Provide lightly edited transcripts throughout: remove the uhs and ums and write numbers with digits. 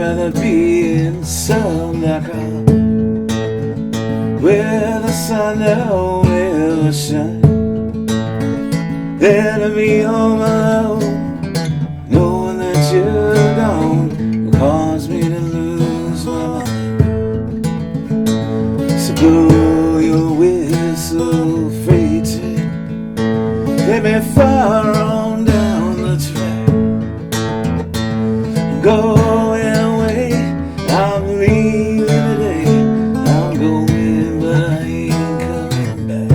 rather be in some dark hole where the sun don't ever shine than to be home alone, knowing that you're gone will cause me to lose my mind. So blow your whistle, freight train, let me far on down the track. I'm going away, I'm leaving today. I'm going, but I ain't coming back.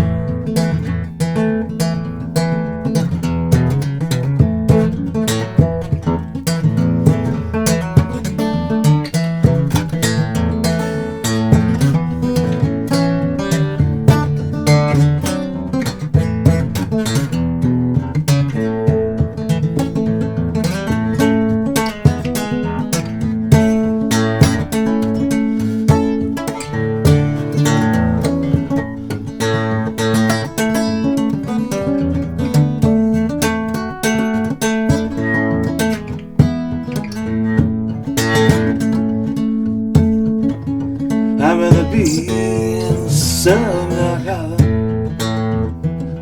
I'd rather be in some dark hollow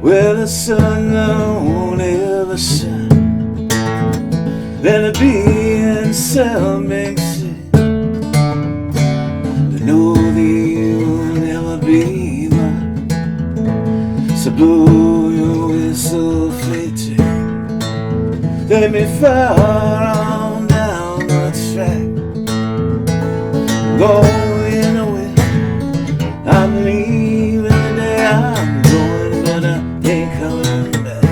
where the sun don't ever shine than to be in some big city to know that you'll never be mine. So blow your whistle, freight train, let me far on down the track. Going away, I'm leaving today. I'm going, but I ain't coming back.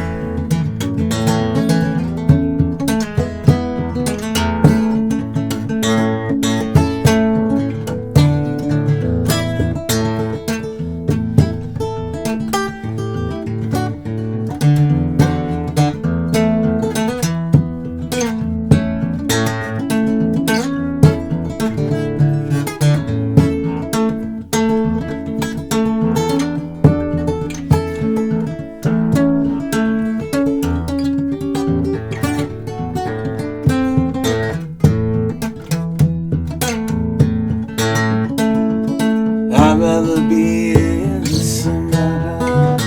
I'd rather be in some dark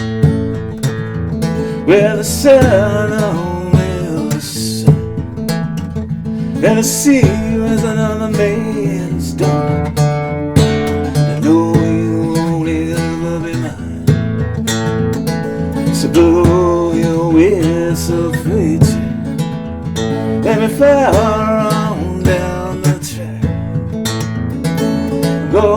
where the sun don't ever shine than to see you as another man's daughter. I know you won't ever be mine. So blow your whistle, freight train, let me far on down the track. Go